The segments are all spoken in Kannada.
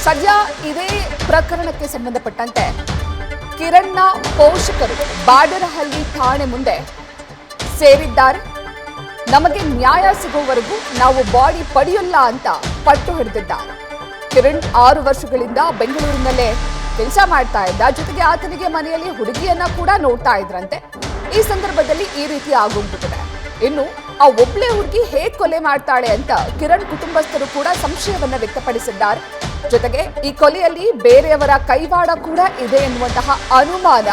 ಸದ್ಯ ಇದೇ ಪ್ರಕರಣಕ್ಕೆ ಸಂಬಂಧಪಟ್ಟಂತೆ ಕಿರಣ್ನ ಪೋಷಕರು ಬಾಡರಹಳ್ಳಿ ಠಾಣೆ ಮುಂದೆ ಸೇರಿದ್ದಾರೆ. ನಮಗೆ ನ್ಯಾಯ ಸಿಗುವವರೆಗೂ ನಾವು ಬಾಡಿ ಪಡೆಯಲ್ಲ ಅಂತ ಪಟ್ಟು ಹಿಡಿದಿದ್ದಾರೆ. ಕಿರಣ್ 6 ವರ್ಷಗಳಿಂದ ಬೆಂಗಳೂರಿನಲ್ಲೇ ಕೆಲಸ ಮಾಡ್ತಾ ಇದ್ದ. ಜೊತೆಗೆ ಆತನಿಗೆ ಮನೆಯಲ್ಲಿ ಹುಡುಗಿಯನ್ನ ಕೂಡ ನೋಡ್ತಾ ಇದ್ರಂತೆ. ಈ ಸಂದರ್ಭದಲ್ಲಿ ಈ ರೀತಿ ಆಗೋಗ್ಬಿಟ್ಟಿದೆ. ಇನ್ನು ಆ ಒಬ್ಳೆ ಹುಡುಗಿ ಹೇಗೆ ಕೊಲೆ ಮಾಡ್ತಾಳೆ ಅಂತ ಕಿರಣ್ ಕುಟುಂಬಸ್ಥರು ಕೂಡ ಸಂಶಯವನ್ನ ವ್ಯಕ್ತಪಡಿಸಿದ್ದಾರೆ. ಜೊತೆಗೆ ಈ ಕೊಲೆಯಲ್ಲಿ ಬೇರೆಯವರ ಕೈವಾಡ ಕೂಡ ಇದೆ ಎನ್ನುವಂತಹ ಅನುಮಾನ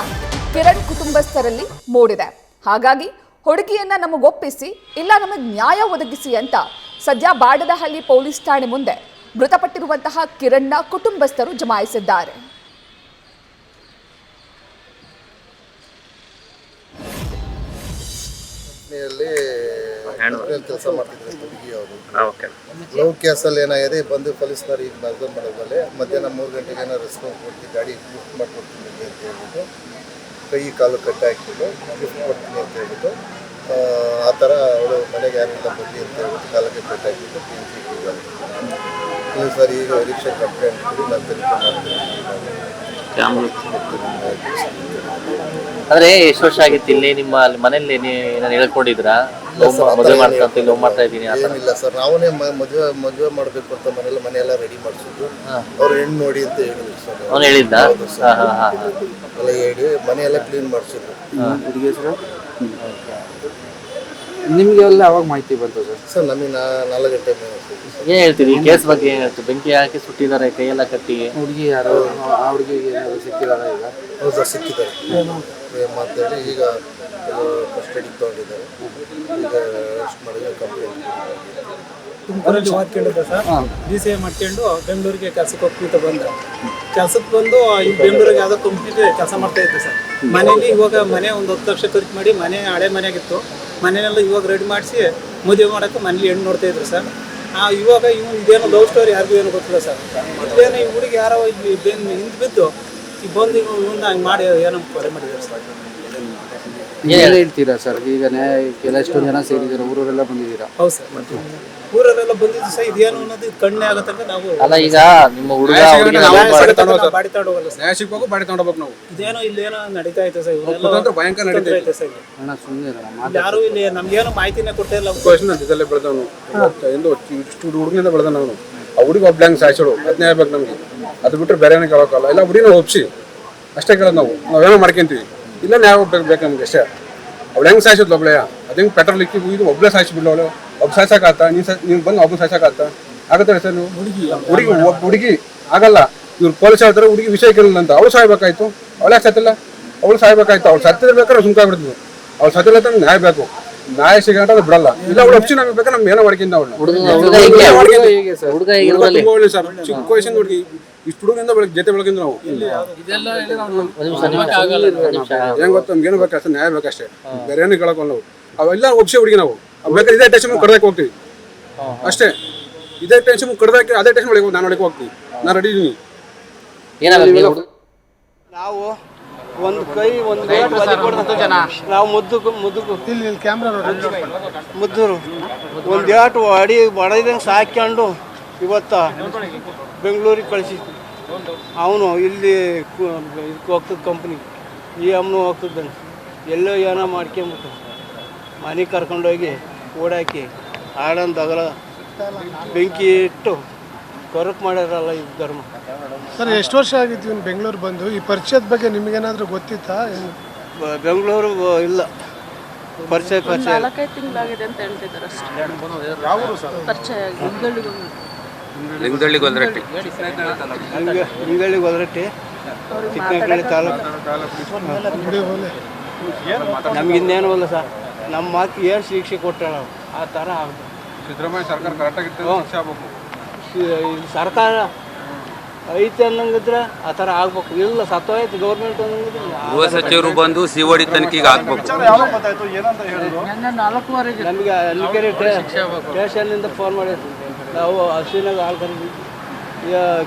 ಕಿರಣ್ ಕುಟುಂಬಸ್ಥರಲ್ಲಿ ಮೂಡಿದೆ. ಹಾಗಾಗಿ ಹುಡುಗಿಯನ್ನ ನಮಗೊಪ್ಪಿಸಿ ಇಲ್ಲ ನಮಗೆ ನ್ಯಾಯ ಒದಗಿಸಿ ಅಂತ ಸದ್ಯ ಬಾಡದಹಳ್ಳಿ ಪೊಲೀಸ್ ಠಾಣೆ ಮುಂದೆ ಮೃತಪಟ್ಟಿರುವಂತಹ ಕಿರಣ್ನ ಕುಟುಂಬಸ್ಥರು ಜಮಾಯಿಸಿದ್ದಾರೆ. ಕೆಲಸ ಮಾಡ್ತಿದ್ರು ಹುಡುಗಿ ಅವರು ಲವ್ ಕೇಸಲ್ಲಿ ಏನಾಗಿದೆ ಬಂದು ಪೊಲೀಸ್ನವ್ರು ಈಗ ಮರ್ದರ್ ಮಾಡೋದ್ಮೇಲೆ ಮಧ್ಯಾಹ್ನ 3 ಗಂಟೆಗೆ ಏನೋ ರೆಸ್ಪಾನ್ಸ್ ಕೊಡ್ತೀವಿ, ಗಾಡಿ ಗಿಫ್ಟ್ ಮಾಡಿಕೊಡ್ತೀನಿ ಅಂತ ಹೇಳ್ಬಿಟ್ಟು ಕೈ ಕಾಲು ಕಟ್ಟಿ ಹಾಕ್ಬಿಟ್ಟು ಗಿಫ್ಟ್ ಕೊಡ್ತೀನಿ ಅಂತ ಹೇಳ್ಬಿಟ್ಟು ಆ ಥರ ಅವಳು ಮನೆಗೆ ಯಾರೆಲ್ಲ ಬರಲಿ ಅಂತ ಹೇಳ್ಬಿಟ್ಟು ಕಾಲಕ್ಕೆ ಕಟ್ಟಿ ಹಾಕ್ಬಿಟ್ಟು ಸರ್ ಈಗ ಎಲೆಕ್ಷನ್ ಕಂಪ್ಲೇಂಟ್ ಕೊಡಿ ನಾನು ಅಂದ್ರೆ ಎಷ್ಟು ವರ್ಷ ಆಗಿತ್ತು ಇಲ್ಲಿ ನಿಮ್ಮ ಮನೇಲಿ ನಾನು ಹೇಳ್ಕೊಂಡಿದ್ರಾ ಮದುವೆ ಮಾಡ್ತಾ ಇದ್ದೀನಿ? ಏನಿಲ್ಲ ಸರ್, ನಾವೇ ಮದುವೆ ಮಾಡಬೇಕು ಅಂತ ಮನೆಯೆಲ್ಲ ರೆಡಿ ಮಾಡಿಸಿದ್ರು. ಅವ್ರು ಹೆಣ್ಣು ನೋಡಿ ಅಂತ ಹೇಳಿದ್ರು ಸರ್. ಅವ್ನು ಹೇಳಿದ್ದ ಎಲ್ಲ ಹೇಳಿ ಮನೆಯೆಲ್ಲ ಕ್ಲೀನ್ ಮಾಡಿಸಿದ್ರು. ಹುಡುಗಿ ಹೆಸರು ನಿಮ್ಗೆ ಎಲ್ಲ ಅವಾಗ ಮಾಹಿತಿ ಬಂತು ಸರ್? ಸರ್ ನಮಗೆ 4 ಗಂಟೆ ಮೇಲೆ ಏನ್ ಹೇಳ್ತೀರಿ ಕೇಸ್ ಬಗ್ಗೆ? ಏನ್ ಹೇಳ್ತೀವಿ? ಬೆಂಕಿ ಹಾಕಿ ಸುಟ್ಟಿದ್ದಾರೆ ಕೈಯೆಲ್ಲ ಕಟ್ಟಿ. ಹುಡುಗಿ ಯಾರು? ಆ ಹುಡುಗಿಗೆ ಏನಾದ್ರು ಸಿಕ್ಕಿದಾರ ಈಗ? ಹೌದು ಸಿಕ್ಕಿದ್ದಾರೆ ಮಾತಾಡಿ ಈಗ ಕಸ್ಟಡಿಗೆ ತಗೊಂಡಿದ್ದಾರೆ. ಈಗ ಅರೆಸ್ಟ್ ಮಾಡಿದ್ರೆ ಕಂಪ್ಲೇಂಟ್ ತುಮಕೂರಲ್ಲಿ ಮಾಡ್ಕೊಂಡಿದ್ದೆ ಸರ್. DCI ಮಾಡ್ಕೊಂಡು ಬೆಂಗಳೂರಿಗೆ ಕೆಲ್ಸಕ್ಕೆ ಹೋಗ್ತಿದ್ದ ಬಂದ. ಕೆಲ್ಸಕ್ಕೆ ಬಂದು ಈ ಬೆಂಗಳೂರಿಗೆ ಯಾವುದೋ ಕಂಪ್ನಿಗೆ ಕೆಲಸ ಮಾಡ್ತಾ ಇದ್ದೆ ಸರ್. ಮನೇಲಿ ಇವಾಗ ಮನೆ ಒಂದು 10 ಲಕ್ಷ ಖರ್ಚು ಮಾಡಿ ಮನೆ ಹಳೆ ಮನೆಯಾಗಿತ್ತು. ಮನೆಯೆಲ್ಲ ಇವಾಗ ರೆಡಿ ಮಾಡಿಸಿ ಮದುವೆ ಮಾಡೋಕ್ಕೆ ಮನೇಲಿ ಹೆಣ್ಣು ನೋಡ್ತಾ ಇದ್ರು ಸರ್. ಇವಾಗ ಇವನು ಇದೇನೋ ಲವ್ ಸ್ಟೋರಿ ಯಾರಿಗೂ ಏನೋ ಗೊತ್ತಿಲ್ಲ ಸರ್. ಇದೇನೋ ಈ ಹುಡುಗಿ ಯಾರೋ ಇಲ್ಲಿ ಹಿಂದೆ ಬಿದ್ದು ಈ ಬಂದು ಇವನ್ನ ಹಂಗೆ ಮಾಡಿ ಏನೋ ಕೊಲೆ ಮಾಡಿದ್ದಾರೆ ಸರ್. ಏನು ಹೇಳ್ತೀರಾ ಸರ್? ಈಗ ನ್ಯಾಯಕ್ಕೆಲ್ಲ ಎಷ್ಟೊಂದು ಜನ ಸೇರಿದ್ದೀರಾ, ಊರವರೆಲ್ಲ ಬಂದಿದ್ದೀರಾ? ಹೌದು ಸರ್, ಊರಲ್ಲೆಲ್ಲ ಬಂದಿದ್ದು ಸರ್. ಇದೇನು ಅನ್ನೋದು ಕಣ್ಣೆ ಆಗತ್ತಂದ್ರೆ ನಾವು ಅಲ್ಲ ಈಗ ನಿಮ್ಮ ಹುಡುಗ ಬಾಡಿ ತಗೊಂಡೋಗಲ್ಲ ಸರ್. ನ್ಯಾಯ ಸಿಗ್ಬೇಕು, ಬಾಡಿ ತಗೊಂಡೋಗ್ಬೇಕು ನಾವು. ಇದೇನೋ ಇಲ್ಲೇನೋ ನಡೀತಾ ಐತೆ ಸರ್. ಇವರೆಲ್ಲ ಭಯಂಕರ ನಡೀತಾ ಐತೆ ಸರ್. ಅಣ್ಣ ಸುಮ್ಮನೆ ಯಾರು ಇಲ್ಲಿ ನಮ್ಗೇನು ಮಾಹಿತಿನೇ ಕೊಡ್ತಾ ಇಲ್ಲ. ಇದಲ್ಲೇ ಬೆಳೆದವನು ಇಷ್ಟು ಹುಡುಗನಿಂದ ಬೆಳೆದ ನಾವು. ಆ ಹುಡುಗ ಒಬ್ಬ ಹೆಂಗ್ ಸಾಯಿಸೋಳು ಅದನ್ನೇ ಆಗ್ಬೇಕು ನಮ್ಗೆ. ಅದು ಬಿಟ್ಟರೆ ಬೇರೆ ಏನೋ ಕೇಳೋಕ್ಕಲ್ಲ. ಇಲ್ಲ ಹುಡುಗಿನ ಒಪ್ಸಿ ಅಷ್ಟೇ ಕೇಳೋದು ನಾವು. ನಾವೇನೋ ಮಾಡ್ಕೊಂತೀವಿ, ಇಲ್ಲ ನ್ಯಾಯ ಬೇಕು ನಮ್ಗೆ ಅಷ್ಟೇ. ಅವ್ಳು ಹೆಂಗ್ ಸಾಯಿಸೋದು ಒಬ್ಳೆಯ? ಅದು ಹೆಂಗೆ ಪೆಟ್ರೋಲ್ ಇಕ್ಕಿ ಇದು ಒಬ್ಬಳೆ ಸಾಯಿಸ್ಬಿಡ್ಲು. ಅವಳು ಒಬ್ಬ ಸಾಯ್ಸಕ್ಕಾತ? ನೀನು ಬಂದು ಒಬ್ಬ ಸಾಯ್ಸಕ್ಕಾತ? ಆಗತ್ತೆ ಸರ್? ನೀವು ಹುಡುಗಿ ಆಗಲ್ಲ. ಇವ್ರು ಪೊಲೀಸ್ ಹೇಳ್ತಾರೆ ಹುಡುಗಿ ವಿಷಯ ಕೇಳಿಲ್ಲ ಅಂತ. ಅವಳು ಸಾಯ್ಬೇಕಾಯ್ತು. ಅವಳೇ ಸತ್ತಿಲ್ಲ, ಅವಳು ಸಾಯ್ಬೇಕಾಯ್ತು. ಅವ್ಳು ಸತ್ತಿರ್ಬೇಕಾದ್ರೆ ಸುಮ್ಕಾಗ್ಬಿಡ್ತೀವಿ. ಅವ್ಳು ಸತ್ತಿಲ್ಲ ಅಂತ ನ್ಯಾಯ ಬೇಕು. ನ್ಯಾಯ ಸಿಗಂಟ ಅದು ಬಿಡಲ್ಲ. ಇಲ್ಲ ಅವಳು ಒಪ್ಸಿ ನಮಗೆ ಬೇಕಾದ್ರೆ ನಮ್ಗೆ ಏನೋ ಮಾಡ್ಕಿಂದ ಅವಳು ಸರ್. ಚಿಕ್ಕ ವಯಸ್ಸಿಂದ ಹುಡುಗಿ ಇಷ್ಟು ಹುಡುಗಿಂದ ಜೊತೆ ಬೆಳಗಿಂದ ನಾವು ಹೆಂಗ್ ಗೊತ್ತ ನಮ್ಗೆ ಏನು ಬೇಕಷ್ಟೇ, ನ್ಯಾಯ ಬೇಕಷ್ಟೇ, ಬೇರೆ ಏನು ಕೇಳೋಕಲ್ಲ ನಾವು. ಅವೆಲ್ಲ ಒಪ್ಸಿ ಹುಡುಗಿ ನಾವು ಬೇಕಾದ್ರೆ ಇದೇ ಟೆನ್ಷನ್ ಕಡ್ದಾಕಿ ಹೋಗ್ತೀವಿ ಅಷ್ಟೇ. ಇದೇ ಟೆನ್ಷನ್ ಕಡ್ದಾಕಿ ಅದೇ ಟೆನ್ಷನ್ ಒಳಗೆ ನಾನು ಒಳಗೆ ಹೋಗ್ತೀವಿ. ನಾನು ರೆಡಿ ಇದೀನಿ. ನಾವು ಒಂದು ಕೈ ಒಂದು ನಾವು ಮುದ್ದೂರು ಒಂದು ಏಟು ಅಡಿ ಬಡದಂಗೆ ಸಾಕೊಂಡು ಇವತ್ತು ಬೆಂಗಳೂರಿಗೆ ಕಳಿಸಿ ಅವನು ಇಲ್ಲಿ ಇದಕ್ಕೆ ಹೋಗ್ತದ ಕಂಪ್ನಿ ಈ ಅಮ್ಮನು ಹೋಗ್ತದ್ದಾನೆ. ಎಲ್ಲೋ ಏನೋ ಮಾಡ್ಕೊಂಬಿಟ್ಟು ಮನೆಗೆ ಕರ್ಕೊಂಡೋಗಿ ಓಡಾಕಿ ಆಡಂದು ಅಗಲ ಬೆಂಕಿ ಇಟ್ಟು ಕೊರಕ್ ಮಾಡ್ಯಾರಲ್ಲ ಈ ಧರ್ಮ. ಸರ್ ಎಷ್ಟು ವರ್ಷ ಆಗಿತ್ತು ಇವ್ನು ಬೆಂಗಳೂರು ಬಂದು? ಈ ಪರಿಚಯದ ಬಗ್ಗೆ ನಿಮಗೇನಾದರೂ ಗೊತ್ತಿತ್ತಾ? ಬೆಂಗಳೂರು ಇಲ್ಲ ಪರಿಚಯ 4-5 ತಿಂಗಳಾಗಿದೆ ಅಂತ ಹೇಳ್ತಿದ್ದಾರೆ ಅಷ್ಟೇ. ಪರಿಚಯ ಲಿಂಗದಳ್ಳಿ ಗೊಲ್ರಟ್ಟಿ, ಹಿಂಗಳ್ಳಿ ಗೊಲ್ರಟ್ಟಿ, ಚಿಕ್ಕನಹಳ್ಳಿ ತಾಲೂಕು. ನಮ್ಗೆ ಇನ್ನೇನು ಅಲ್ಲ ಸರ್, ನಮ್ಮ ಮಾತು ಏನು ಶಿಕ್ಷೆ ಕೊಟ್ಟಾಳ ಆ ಥರ ಆಗ್ಬೇಕು. ಸಿದ್ದರಾಮಯ್ಯ ಸರ್ಕಾರ ಕರೆಕ್ಟಾಗಿತ್ತು. ಸರ್ಕಾರ ಐತೆ ಅನ್ನಂಗಿದ್ರೆ ಆ ಥರ ಆಗ್ಬೇಕು. ಇಲ್ಲ ಸತ್ತೋಯ್ತು ಗೌರ್ಮೆಂಟ್ ಅನ್ನಂಗಿದ್ರೆ ಗೃಹ ಸಚಿವರು ಬಂದು ಸಿಒಡಿ ತನಿಖೆಗೆ ಹಾಕ್ಬೇಕು. ನಮಗೆ ಅಲ್ಲಿಗೆರೆ ಸ್ಟೇಷನ್ನಿಂದ ಫೋನ್ ಮಾಡಿದ್ರು. ನಾವು ಹಸಿನಾಗ ಹಾಲು ಕರೀತೀವಿ.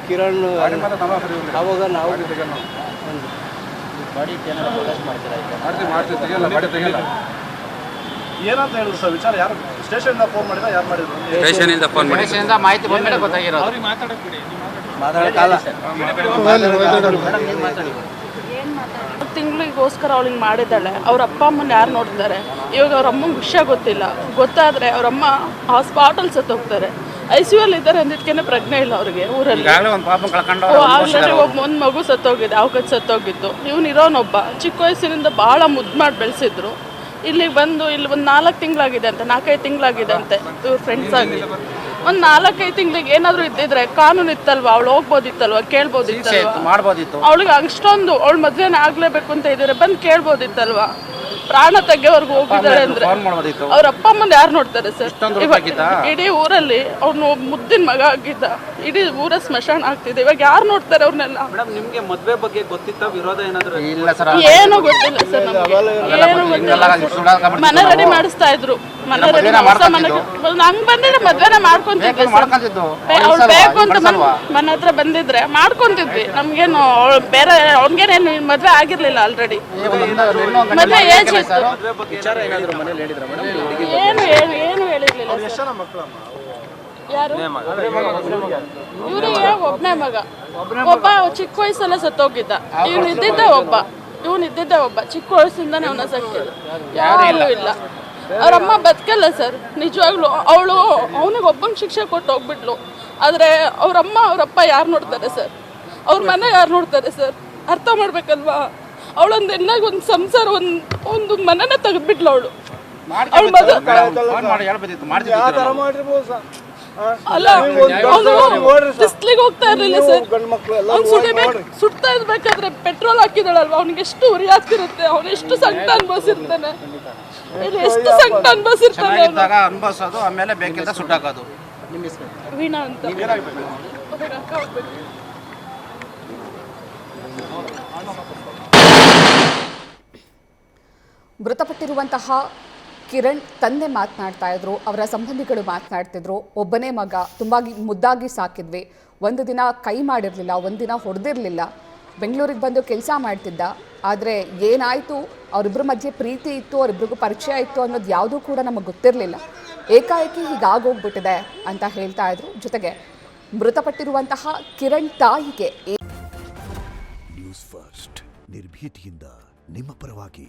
ಕಿರಣ್ ಅವಾಗ ನಾವು ಏನಂತ ಹೇಳಿದ್ರು ಸರ್ ವಿಚಾರ? ಯಾರು ಸ್ಟೇಷನಿಂದ ಫೋನ್ ಮಾಡಿ ಮಾಹಿತಿ ಬಂದ್ಮೇಲೆ ಗೊತ್ತಾಗಿರೋದು. ಅವ್ರಿಗೆ ಮಾತಾಡಕ್ ಬಿಡಿ, ತಿಂಗಳಿಗೋಸ್ಕರ ಅವಳಿಗೆ ಮಾಡಿದ್ದಾಳೆ. ಅವ್ರ ಅಪ್ಪ ಅಮ್ಮನ ಯಾರು ನೋಡ್ತಾರೆ? ಇವಾಗ ಅವ್ರ ಅಮ್ಮಂಗೆ ವಿಷಯ ಗೊತ್ತಿಲ್ಲ. ಗೊತ್ತಾದ್ರೆ ಅವ್ರಮ್ಮ ಹಾಸ್ಪಿಟಲ್ ಸತ್ತೋಗ್ತಾರೆ. ICU ಅಲ್ಲಿ ಇದ್ದಾರೆ ಅಂದಿದ್ಕೇನೆ ಪ್ರಜ್ಞೆ ಇಲ್ಲ ಅವ್ರಿಗೆ ಊರಲ್ಲಿ. ಆಲ್ರೆಡಿ ಒಂದು ಮಗು ಸತ್ತೋಗಿದೆ, ಅವಕತ್ ಸತ್ತೋಗಿತ್ತು. ಇವನು ಇರೋನೊಬ್ಬ ಚಿಕ್ಕ ವಯಸ್ಸಿನಿಂದ ಭಾಳ ಮುದ್ದು ಮಾಡಿ ಬೆಳೆಸಿದ್ರು. ಇಲ್ಲಿಗೆ ಬಂದು ಇಲ್ಲಿ ಒಂದು 4 ತಿಂಗಳಾಗಿದೆ ಅಂತೆ, 4-5 ತಿಂಗಳಾಗಿದೆ ಅಂತೆ ಇವ್ರ ಫ್ರೆಂಡ್ಸ್ ಆಗಿ. ಒಂದು 4-5 ತಿಂಗಳಿಗೆ ಏನಾದರೂ ಇದ್ದಿದ್ರೆ ಕಾನೂನು ಇತ್ತಲ್ವಾ, ಅವಳು ಹೋಗ್ಬೋದಿತ್ತಲ್ವಾ, ಕೇಳ್ಬೋದಿತ್ತಲ್ವಾ. ಅವಳಿಗೆ ಅಷ್ಟೊಂದು ಅವಳು ಮದುವೆನೇ ಆಗ್ಲೇಬೇಕು ಅಂತ ಇದ್ದಾರೆ, ಬಂದು ಕೇಳ್ಬೋದಿತ್ತಲ್ವಾ. ಪ್ರಾಣ ತೆಗೆವರೆಗೂ ಹೋಗಿದ್ದಾರೆ ಅಂದ್ರೆ ಅವ್ರ ಅಪ್ಪ ಅಮ್ಮನ ಯಾರು ನೋಡ್ತಾರೆ ಸರ್? ಇಡೀ ಊರಲ್ಲಿ ಅವ್ನು ಮುದ್ದಿನ ಮಗ ಆಗಿದ್ದ, ಇಡೀ ಊರ ಸ್ಮಶಾನ ಆಗ್ತಿದೆ. ಇವಾಗ ಯಾರು ನೋಡ್ತಾರೆ ಅವ್ರನ್ನೆಲ್ಲ? ನಿಮ್ಗೆ ಮದ್ವೆ ಬಗ್ಗೆ ಗೊತ್ತಿತ್ತ? ವಿರೋಧ ಏನಾದ್ರು? ಏನು ಗೊತ್ತಿಲ್ಲ ಸರ್ ನಮ್ಗೆ, ಏನು ಗೊತ್ತಿಲ್ಲ. ಮನೆ ರೆಡಿ ಮಾಡಿಸ್ತಾ ಇದ್ರು, ಮನೆ ರೆಡಿ ನಂಗೆ ಬಂದಿದ್ರೆ ಮದ್ವೆನ ಮಾಡ್ಕೊಂತಿದ್ವಿ. ಅವ್ಳು ಬೇಕು ಅಂತ ಮನೆ ಹತ್ರ ಬಂದಿದ್ರೆ ಮಾಡ್ಕೊಂತಿದ್ವಿ. ನಮ್ಗೇನು ಬೇರೆ ಅವ್ನಿಗೇನೇನು ಮದ್ವೆ ಆಗಿರ್ಲಿಲ್ಲ ಆಲ್ರೆಡಿ, ಮದ್ವೆ ಏಜ್ ಇತ್ತು. ಏನು ಏನು ಏನು ಹೇಳಿರ್ಲಿಲ್ಲ. ಯಾರು? ಇವ್ರಿಗೆ ಒಬ್ಬನೇ ಮಗ, ಒಬ್ಬ ಚಿಕ್ಕ ವಯಸ್ಸಲ್ಲೇ ಸತ್ತೋಗಿದ್ದ. ಇವನು ಇದ್ದಿದ್ದೆ ಒಬ್ಬ ಚಿಕ್ಕ ವಯಸ್ಸಿಂದಾನೆ ಅವನ ಸತ್ತಿಲ್ಲ, ಯಾರು ಇಲ್ಲ. ಅವ್ರಮ್ಮ ಬದುಕಲ್ಲ ಸರ್ ನಿಜವಾಗ್ಲೂ. ಅವನಿಗೆ ಒಬ್ಬಂಗೆ ಶಿಕ್ಷೆ ಕೊಟ್ಟು ಹೋಗ್ಬಿಟ್ಲು. ಆದರೆ ಅವ್ರಮ್ಮ ಅವರಪ್ಪ ಯಾರು ನೋಡ್ತಾರೆ ಸರ್? ಅವ್ರ ಮನೆ ಯಾರು ನೋಡ್ತಾರೆ ಸರ್? ಅರ್ಥ ಮಾಡ್ಬೇಕಲ್ವಾ? ಅವಳೊಂದು ಎನ್ನಾಗ ಒಂದು ಸಂಸಾರ, ಒಂದು ಮನೆನ ತೆಗೆದ್ಬಿಟ್ಲು ಅವಳು. ಅವಳು ಅಲ್ಲ, ಅವನು ಬಿಸ್ಲಿಗೆ ಹೋಗ್ತಾ ಇರ್ಲಿಲ್ಲ ಸರ್. ಅವ್ನು ಸುಡ್ತಾ ಇರ್ಬೇಕಾದ್ರೆ ಪೆಟ್ರೋಲ್ ಹಾಕಿದಳಲ್ವಾ, ಅವ್ನಿಗೆ ಎಷ್ಟು ಉರಿ ಆಗ್ತಿರುತ್ತೆ, ಅವನು ಎಷ್ಟು ಸಂಕಟ ಅನುಭವಿಸಿರ್ತಾನೆ, ಎಷ್ಟು ಸಂಕಟ ಅನುಭವಿಸಿರ್ತಾನೆ. ಅನುಭವಿಸೋದು ಆಮೇಲೆ ಬೇಕಿಲ್ಲ ಸುಟ್ಟಾಕೋದು. ವೀಣಾ ಅಂತ ಮೃತಪಟ್ಟಿರುವಂತಹ ಕಿರಣ್ ತಂದೆ ಮಾತನಾಡ್ತಾ ಇದ್ರು, ಅವರ ಸಂಬಂಧಿಗಳು ಮಾತನಾಡ್ತಿದ್ರು. ಒಬ್ಬನೇ ಮಗ, ತುಂಬ ಮುದ್ದಾಗಿ ಸಾಕಿದ್ವಿ, ಒಂದು ದಿನ ಕೈ ಮಾಡಿರಲಿಲ್ಲ, ಒಂದು ದಿನ ಹೊಡೆದಿರಲಿಲ್ಲ, ಬೆಂಗಳೂರಿಗೆ ಬಂದು ಕೆಲಸ ಮಾಡ್ತಿದ್ದ. ಆದರೆ ಏನಾಯಿತು, ಅವರಿಬ್ಬರ ಮಧ್ಯೆ ಪ್ರೀತಿ ಇತ್ತು, ಅವರಿಬ್ರಿಗೂ ಪರಿಚಯ ಇತ್ತು ಅನ್ನೋದು ಯಾವುದೂ ಕೂಡ ನಮಗೆ ಗೊತ್ತಿರಲಿಲ್ಲ. ಏಕಾಏಕಿ ಹೀಗಾಗೋಗ್ಬಿಟ್ಟಿದೆ ಅಂತ ಹೇಳ್ತಾ ಇದ್ರು. ಜೊತೆಗೆ ಮೃತಪಟ್ಟಿರುವಂತಹ ಕಿರಣ್ ತಾಯಿಗೆ ನ್ಯೂಸ್ ಫಸ್ಟ್ ನಿರ್ಭೀತಿಯಿಂದ ನಿಮ್ಮ ಪರವಾಗಿ.